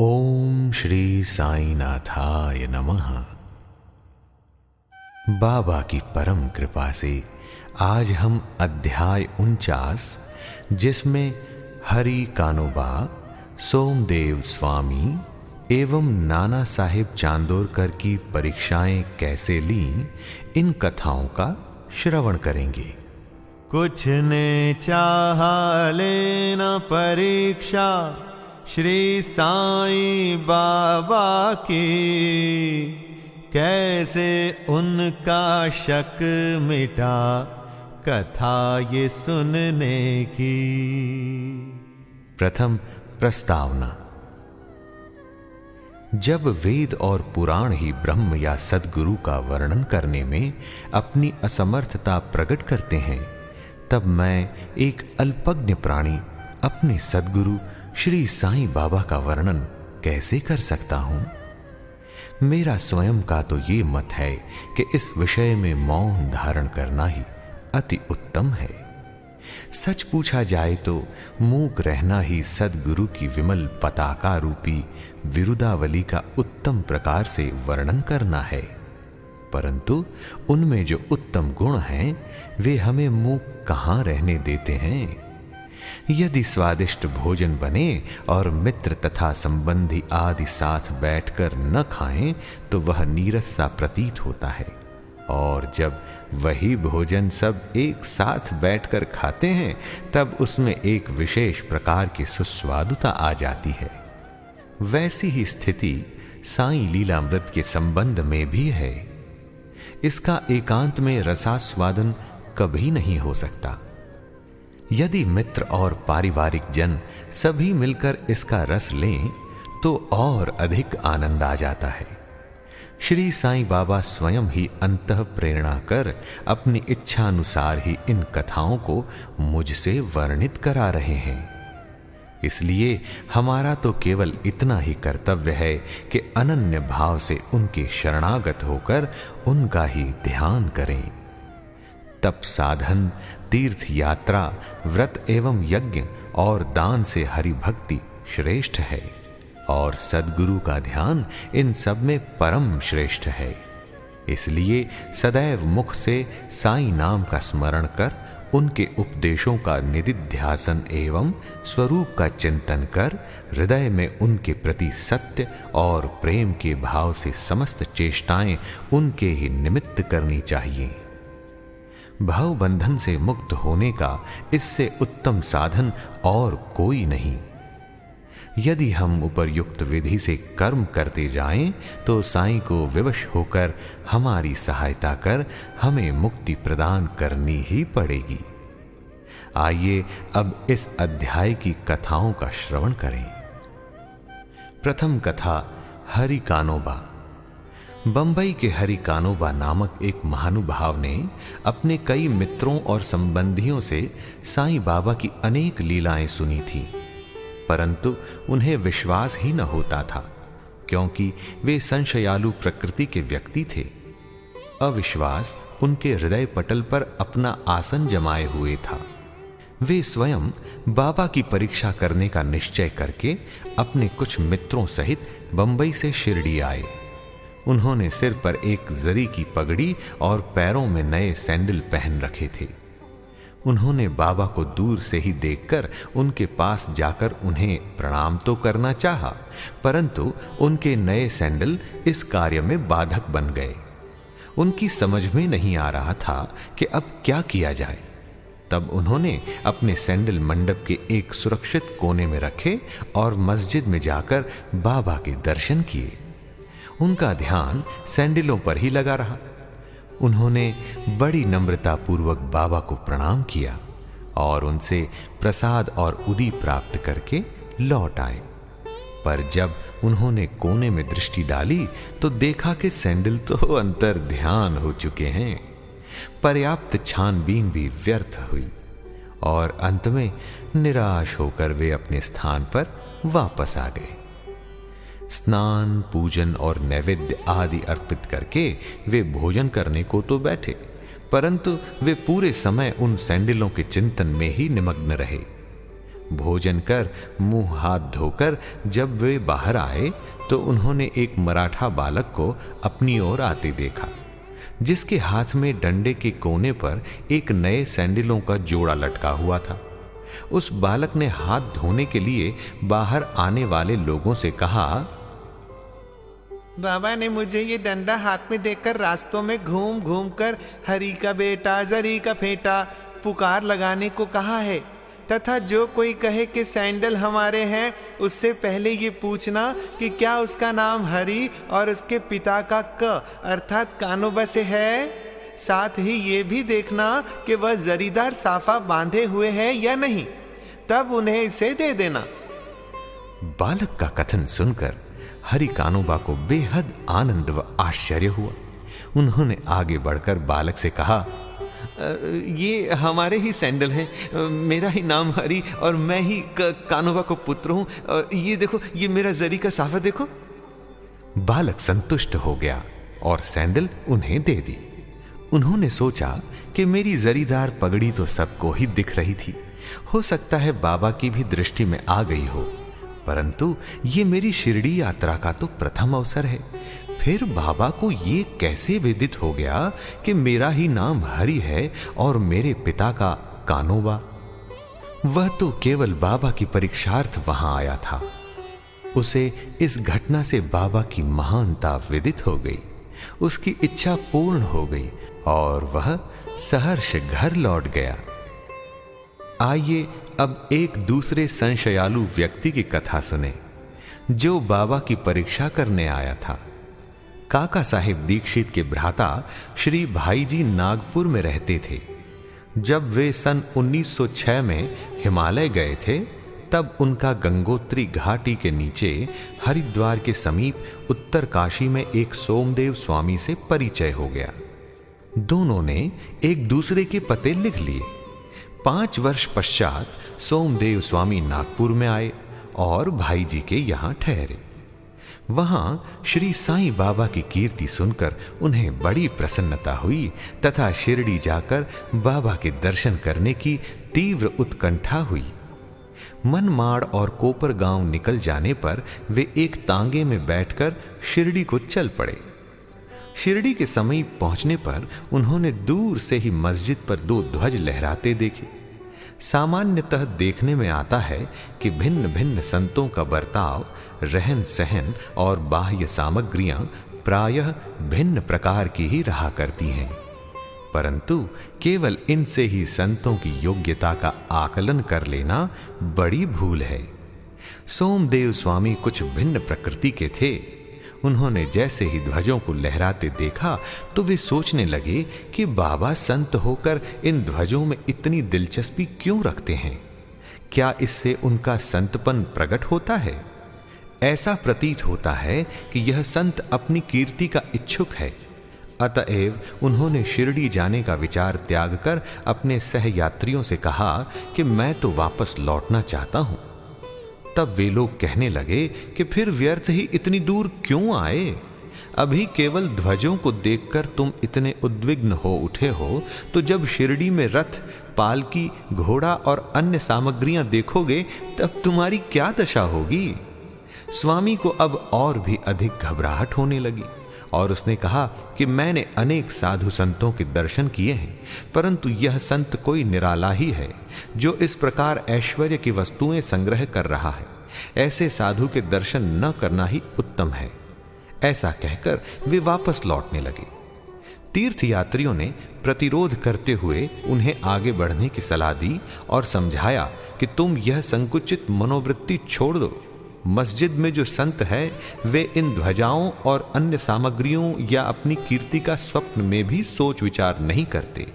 ओम श्री साईनाथाय नमः। बाबा की परम कृपा से आज हम अध्याय 49, जिसमें हरि कानोबा, सोमदेव स्वामी एवं नाना साहिब चांदोरकर की परीक्षाएं कैसे लीं, इन कथाओं का श्रवण करेंगे। कुछ ने चाहा लेना परीक्षा श्री साईं बाबा की, कैसे उनका शक मिटा कथा ये सुनने की। प्रथम प्रस्तावना। जब वेद और पुराण ही ब्रह्म या सद्गुरु का वर्णन करने में अपनी असमर्थता प्रकट करते हैं, तब मैं एक अल्पज्ञ प्राणी अपने सद्गुरु श्री साईं बाबा का वर्णन कैसे कर सकता हूं? मेरा स्वयं का तो ये मत है कि इस विषय में मौन धारण करना ही अति उत्तम है। सच पूछा जाए तो मूक रहना ही सद्गुरु की विमल पताका रूपी विरुदावली का उत्तम प्रकार से वर्णन करना है, परंतु उनमें जो उत्तम गुण हैं वे हमें मूक कहां रहने देते हैं। यदि स्वादिष्ट भोजन बने और मित्र तथा संबंधी आदि साथ बैठकर न खाएं तो वह नीरस सा प्रतीत होता है, और जब वही भोजन सब एक साथ बैठकर खाते हैं तब उसमें एक विशेष प्रकार की सुस्वादुता आ जाती है। वैसी ही स्थिति साईं लीलामृत के संबंध में भी है। इसका एकांत में रसास्वादन कभी नहीं हो सकता। यदि मित्र और पारिवारिक जन सभी मिलकर इसका रस लें तो और अधिक आनंद आ जाता है। श्री साईं बाबा स्वयं ही अंतः प्रेरणा कर अपनी इच्छा अनुसार ही इन कथाओं को मुझसे वर्णित करा रहे हैं। इसलिए हमारा तो केवल इतना ही कर्तव्य है कि अनन्य भाव से उनके शरणागत होकर उनका ही ध्यान करें। तप साधन, तीर्थ यात्रा, व्रत एवं यज्ञ और दान से हरि भक्ति श्रेष्ठ है, और सद्गुरु का ध्यान इन सब में परम श्रेष्ठ है। इसलिए सदैव मुख से साईं नाम का स्मरण कर उनके उपदेशों का निदिध्यासन एवं स्वरूप का चिंतन कर हृदय में उनके प्रति सत्य और प्रेम के भाव से समस्त चेष्टाएं उनके ही निमित्त करनी चाहिए। भव बंधन से मुक्त होने का इससे उत्तम साधन और कोई नहीं। यदि हम उपर्युक्त विधि से कर्म करते जाएं तो साईं को विवश होकर हमारी सहायता कर हमें मुक्ति प्रदान करनी ही पड़ेगी। आइए अब इस अध्याय की कथाओं का श्रवण करें। प्रथम कथा हरि कानोबा। बंबई के हरि कानोबा नामक एक महानुभाव ने अपने कई मित्रों और संबंधियों से साईं बाबा की अनेक लीलाएं सुनी थी, परंतु उन्हें विश्वास ही न होता था, क्योंकि वे संशयालु प्रकृति के व्यक्ति थे। अविश्वास उनके हृदय पटल पर अपना आसन जमाए हुए था। वे स्वयं बाबा की परीक्षा करने का निश्चय करके अपने कुछ मित्रों सहित बंबई से शिरडी आए। उन्होंने सिर पर एक जरी की पगड़ी और पैरों में नए सैंडल पहन रखे थे। उन्होंने बाबा को दूर से ही देखकर उनके पास जाकर उन्हें प्रणाम तो करना चाहा, परंतु उनके नए सैंडल इस कार्य में बाधक बन गए। उनकी समझ में नहीं आ रहा था कि अब क्या किया जाए। तब उन्होंने अपने सैंडल मंडप के एक सुरक्षित कोने में रखे और मस्जिद में जाकर बाबा के दर्शन किए। उनका ध्यान सैंडलों पर ही लगा रहा। उन्होंने बड़ी नम्रता पूर्वक बाबा को प्रणाम किया और उनसे प्रसाद और उदी प्राप्त करके लौट आए। पर जब उन्होंने कोने में दृष्टि डाली तो देखा कि सैंडल तो अंतर ध्यान हो चुके हैं। पर्याप्त छानबीन भी व्यर्थ हुई और अंत में निराश होकर वे अपने स्थान पर वापस आ गए। स्नान, पूजन और नैवेद्य आदि अर्पित करके वे भोजन करने को तो बैठे, परंतु वे पूरे समय उन सैंडलों के चिंतन में ही निमग्न रहे। भोजन कर मुंह हाथ धोकर जब वे बाहर आए तो उन्होंने एक मराठा बालक को अपनी ओर आते देखा, जिसके हाथ में डंडे के कोने पर एक नए सैंडलों का जोड़ा लटका हुआ था। उस बालक ने हाथ धोने के लिए बाहर आने वाले लोगों से कहा, बाबा ने मुझे ये डंडा हाथ में देखकर रास्तों में घूम घूम कर हरी का बेटा जरी का फेंटा पुकार लगाने को कहा है, तथा जो कोई कहे कि सैंडल हमारे हैं उससे पहले ये पूछना कि क्या उसका नाम हरि और उसके पिता का क अर्थात कानोबा से है। साथ ही ये भी देखना कि वह जरीदार साफा बांधे हुए है या नहीं, तब उन्हें इसे दे देना। बालक का कथन सुनकर हरि कानोबा को बेहद आनंद व आश्चर्य हुआ। उन्होंने आगे बढ़कर बालक से कहा, ये हमारे ही सैंडल हैं, मेरा ही नाम हरि और मैं ही कानोबा को पुत्र हूं, और ये देखो, ये मेरा जरी का साफा देखो। बालक संतुष्ट हो गया और सैंडल उन्हें दे दी। उन्होंने सोचा कि मेरी जरीदार पगड़ी तो सबको ही दिख रही थी, हो सकता है बाबा की भी दृष्टि में आ गई हो, परंतु ये मेरी शिरडी यात्रा का तो प्रथम अवसर है। फिर बाबा को ये कैसे विदित हो गया कि मेरा ही नाम हरि है और मेरे पिता का कानोबा? वह तो केवल बाबा की परीक्षार्थ वहां आया था। उसे इस घटना से बाबा की महानता विदित हो गई, उसकी इच्छा पूर्ण हो गई और वह सहर्ष घर लौट गया। आइए अब एक दूसरे संशयालु व्यक्ति की कथा सुने, जो बाबा की परीक्षा करने आया था। काका साहेब दीक्षित के भ्राता श्री भाईजी नागपुर में रहते थे। जब वे सन 1906 में हिमालय गए थे, तब उनका गंगोत्री घाटी के नीचे हरिद्वार के समीप उत्तर काशी में एक सोमदेव स्वामी से परिचय हो गया। दोनों ने एक दूसरे के पते लिख लिए। 5 वर्ष पश्चात सोमदेव स्वामी नागपुर में आए और भाई जी के यहां ठहरे। वहां श्री साईं बाबा की कीर्ति सुनकर उन्हें बड़ी प्रसन्नता हुई तथा शिरडी जाकर बाबा के दर्शन करने की तीव्र उत्कंठा हुई। मनमाड़ और कोपर गांव निकल जाने पर वे एक तांगे में बैठकर शिरडी को चल पड़े। शिरडी के समीप पहुंचने पर उन्होंने दूर से ही मस्जिद पर 2 ध्वज लहराते देखे। सामान्यतः देखने में आता है कि भिन्न भिन्न संतों का बर्ताव, रहन सहन और बाह्य सामग्रियां प्रायः भिन्न प्रकार की ही रहा करती हैं, परंतु केवल इनसे ही संतों की योग्यता का आकलन कर लेना बड़ी भूल है। सोमदेव स्वामी कुछ भिन्न प्रकृति के थे। उन्होंने जैसे ही ध्वजों को लहराते देखा तो वे सोचने लगे कि बाबा संत होकर इन ध्वजों में इतनी दिलचस्पी क्यों रखते हैं? क्या इससे उनका संतपन प्रकट होता है? ऐसा प्रतीत होता है कि यह संत अपनी कीर्ति का इच्छुक है। अतएव उन्होंने शिरडी जाने का विचार त्याग कर अपने सहयात्रियों से कहा कि मैं तो वापस लौटना चाहता हूं। तब वे लोग कहने लगे कि फिर व्यर्थ ही इतनी दूर क्यों आए? अभी केवल ध्वजों को देखकर तुम इतने उद्विग्न हो उठे हो, तो जब शिरडी में रथ, पालकी, घोड़ा और अन्य सामग्रियां देखोगे तब तुम्हारी क्या दशा होगी? स्वामी को अब और भी अधिक घबराहट होने लगी और उसने कहा कि मैंने अनेक साधु संतों के दर्शन किए हैं, परंतु यह संत कोई निराला ही है जो इस प्रकार ऐश्वर्य की वस्तुएं संग्रह कर रहा है। ऐसे साधु के दर्शन न करना ही उत्तम है। ऐसा कहकर वे वापस लौटने लगे। तीर्थयात्रियों ने प्रतिरोध करते हुए उन्हें आगे बढ़ने की सलाह दी और समझाया कि तुम यह संकुचित मनोवृत्ति छोड़ दो। मस्जिद में जो संत है वे इन ध्वजाओं और अन्य सामग्रियों या अपनी कीर्ति का स्वप्न में भी सोच विचार नहीं करते।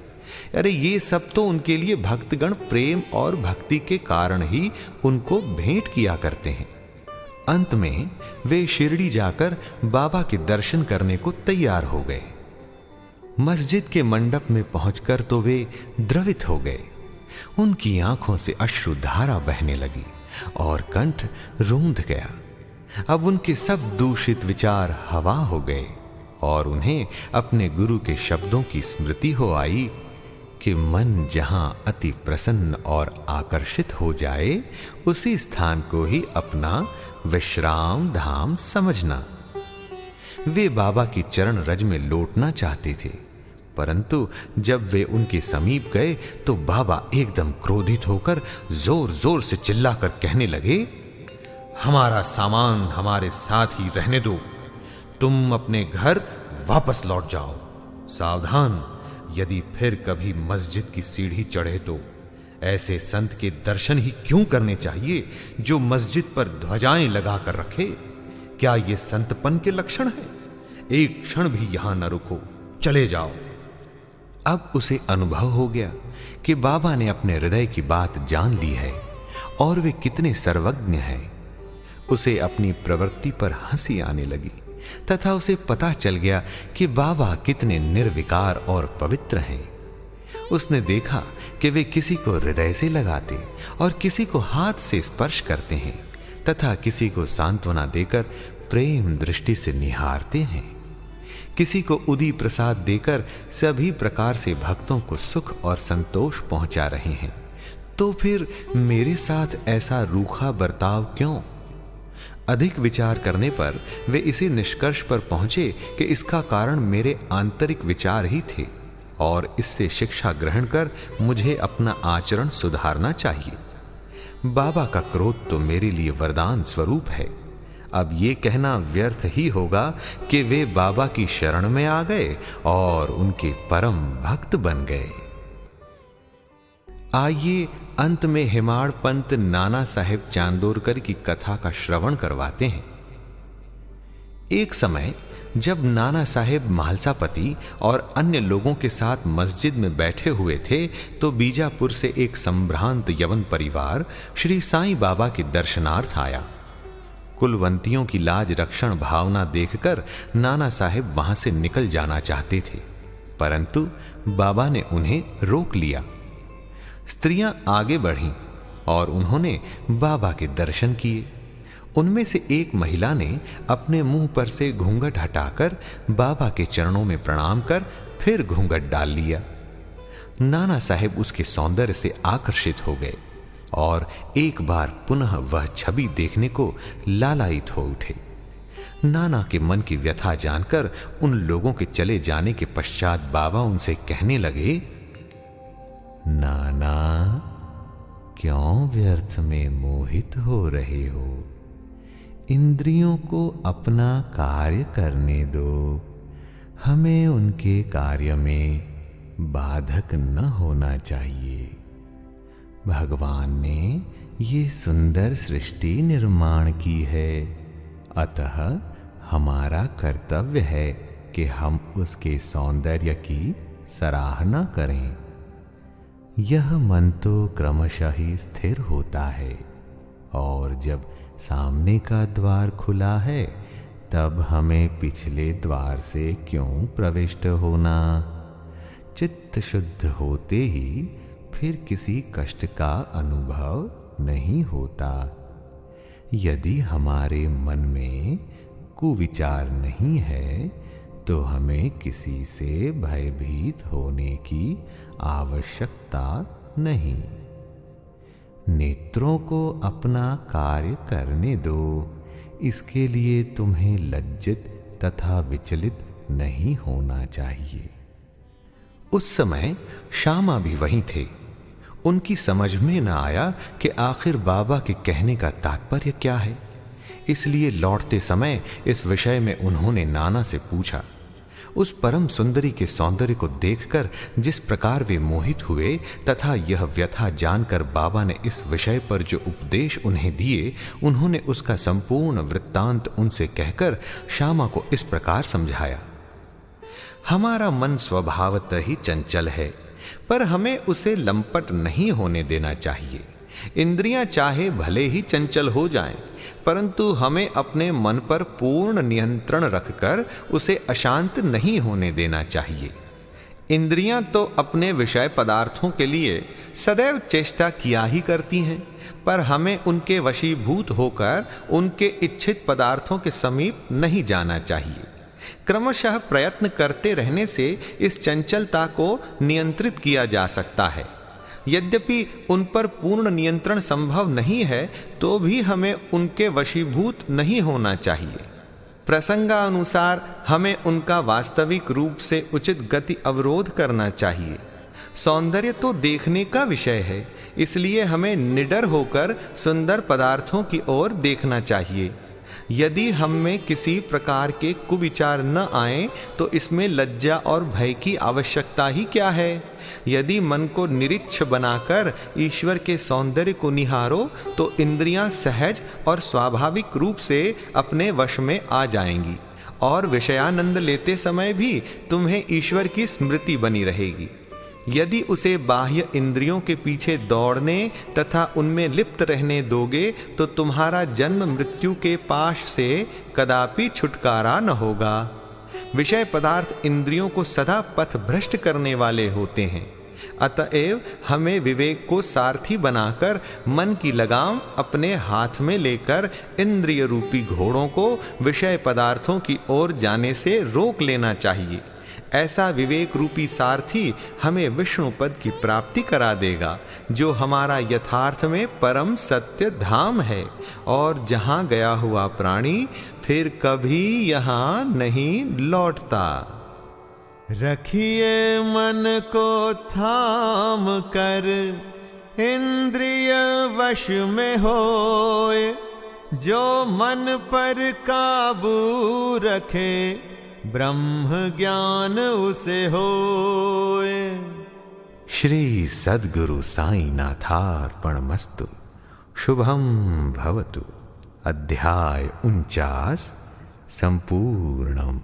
अरे ये सब तो उनके लिए भक्तगण प्रेम और भक्ति के कारण ही उनको भेंट किया करते हैं। अंत में वे शिरडी जाकर बाबा के दर्शन करने को तैयार हो गए। मस्जिद के मंडप में पहुंचकर तो वे द्रवित हो गए। उनकी आंखों से अश्रुधारा बहने लगी और कंठ रूंध गया। अब उनके सब दूषित विचार हवा हो गए और उन्हें अपने गुरु के शब्दों की स्मृति हो आई, कि मन जहां अति प्रसन्न और आकर्षित हो जाए, उसी स्थान को ही अपना विश्राम धाम समझना। वे बाबा की चरण रज में लौटना चाहते थे, परंतु जब वे उनके समीप गए तो बाबा एकदम क्रोधित होकर जोर जोर से चिल्लाकर कहने लगे, हमारा सामान हमारे साथ ही रहने दो, तुम अपने घर वापस लौट जाओ। सावधान, यदि फिर कभी मस्जिद की सीढ़ी चढ़े तो ऐसे संत के दर्शन ही क्यों करने चाहिए जो मस्जिद पर ध्वजाएं लगाकर रखे? क्या ये संतपन के लक्षण है? एक क्षण भी यहां न रुको, चले जाओ। अब उसे अनुभव हो गया कि बाबा ने अपने हृदय की बात जान ली है और वे कितने सर्वज्ञ हैं। उसे अपनी प्रवृत्ति पर हंसी आने लगी तथा उसे पता चल गया कि बाबा कितने निर्विकार और पवित्र हैं। उसने देखा कि वे किसी को हृदय से लगाते और किसी को हाथ से स्पर्श करते हैं तथा किसी को सांत्वना देकर प्रेम दृष्टि से निहारते हैं। किसी को उदी प्रसाद देकर सभी प्रकार से भक्तों को सुख और संतोष पहुंचा रहे हैं। तो फिर मेरे साथ ऐसा रूखा बर्ताव क्यों? अधिक विचार करने पर वे इसी निष्कर्ष पर पहुंचे कि इसका कारण मेरे आंतरिक विचार ही थे और इससे शिक्षा ग्रहण कर मुझे अपना आचरण सुधारना चाहिए। बाबा का क्रोध तो मेरे लिए वरदान स्वरूप है। अब ये कहना व्यर्थ ही होगा कि वे बाबा की शरण में आ गए और उनके परम भक्त बन गए। आइए अंत में हिमाड़ पंत नाना साहेब चांदोरकर की कथा का श्रवण करवाते हैं। एक समय जब नाना साहेब महालसापति और अन्य लोगों के साथ मस्जिद में बैठे हुए थे तो बीजापुर से एक संभ्रांत यवन परिवार श्री साईं बाबा के दर्शनार्थ आया। कुलवंतियों की लाज रक्षण भावना देखकर नाना साहेब वहां से निकल जाना चाहते थे, परंतु बाबा ने उन्हें रोक लिया। स्त्रियां आगे बढ़ीं और उन्होंने बाबा के दर्शन किए। उनमें से एक महिला ने अपने मुंह पर से घूंघट हटाकर बाबा के चरणों में प्रणाम कर फिर घूंघट डाल लिया। नाना साहेब उसके सौंदर्य से आकर्षित हो गए और एक बार पुनः वह छवि देखने को लालायित हो उठे। नाना के मन की व्यथा जानकर उन लोगों के चले जाने के पश्चात बाबा उनसे कहने लगे, नाना, क्यों व्यर्थ में मोहित हो रहे हो? इंद्रियों को अपना कार्य करने दो, हमें उनके कार्य में बाधक न होना चाहिए। भगवान ने ये सुंदर सृष्टि निर्माण की है, अतः हमारा कर्तव्य है कि हम उसके सौंदर्य की सराहना करें। यह मन तो क्रमशः ही स्थिर होता है और जब सामने का द्वार खुला है तब हमें पिछले द्वार से क्यों प्रविष्ट होना? चित्त शुद्ध होते ही फिर किसी कष्ट का अनुभव नहीं होता। यदि हमारे मन में कुविचार नहीं है तो हमें किसी से भयभीत होने की आवश्यकता नहीं। नेत्रों को अपना कार्य करने दो, इसके लिए तुम्हें लज्जित तथा विचलित नहीं होना चाहिए। उस समय श्यामा भी वहीं थे। उनकी समझ में न आया कि आखिर बाबा के कहने का तात्पर्य क्या है, इसलिए लौटते समय इस विषय में उन्होंने नाना से पूछा। उस परम सुंदरी के सौंदर्य को देखकर जिस प्रकार वे मोहित हुए तथा यह व्यथा जानकर बाबा ने इस विषय पर जो उपदेश उन्हें दिए, उन्होंने उसका संपूर्ण वृत्तांत उनसे कहकर श्यामा को इस प्रकार समझाया। हमारा मन स्वभावतः ही चंचल है, पर हमें उसे लंपट नहीं होने देना चाहिए। इंद्रियां चाहे भले ही चंचल हो जाएं, परंतु हमें अपने मन पर पूर्ण नियंत्रण रखकर उसे अशांत नहीं होने देना चाहिए। इंद्रियां तो अपने विषय पदार्थों के लिए सदैव चेष्टा किया ही करती हैं, पर हमें उनके वशीभूत होकर उनके इच्छित पदार्थों के समीप नहीं जाना चाहिए। क्रमशः प्रयत्न करते रहने से इस चंचलता को नियंत्रित किया जा सकता है। यद्यपि उन पर पूर्ण नियंत्रण संभव नहीं है, तो भी हमें उनके वशीभूत नहीं होना चाहिए। प्रसंगानुसार हमें उनका वास्तविक रूप से उचित गति अवरोध करना चाहिए। सौंदर्य तो देखने का विषय है, इसलिए हमें निडर होकर सुंदर पदार्थों की ओर देखना चाहिए। यदि हम में किसी प्रकार के कुविचार न आए तो इसमें लज्जा और भय की आवश्यकता ही क्या है। यदि मन को निरीक्ष बनाकर ईश्वर के सौंदर्य को निहारो तो इंद्रियां सहज और स्वाभाविक रूप से अपने वश में आ जाएंगी और विषयानंद लेते समय भी तुम्हें ईश्वर की स्मृति बनी रहेगी। यदि उसे बाह्य इंद्रियों के पीछे दौड़ने तथा उनमें लिप्त रहने दोगे तो तुम्हारा जन्म मृत्यु के पाश से कदापि छुटकारा न होगा। विषय पदार्थ इंद्रियों को सदा पथ भ्रष्ट करने वाले होते हैं। अतएव हमें विवेक को सारथी बनाकर मन की लगाम अपने हाथ में लेकर इंद्रिय रूपी घोड़ों को विषय पदार्थों की ओर जाने से रोक लेना चाहिए। ऐसा विवेक रूपी सारथी हमें विष्णु पद की प्राप्ति करा देगा, जो हमारा यथार्थ में परम सत्य धाम है और जहां गया हुआ प्राणी फिर कभी यहां नहीं लौटता। रखिए मन को थाम कर इंद्रिय वश में होए, जो मन पर काबू रखे ब्रह्म ज्ञान उसे होए। श्री सद्गुरु साईनाथार्पणमस्तु। शुभम भवतु। अध्याय 49 संपूर्णम।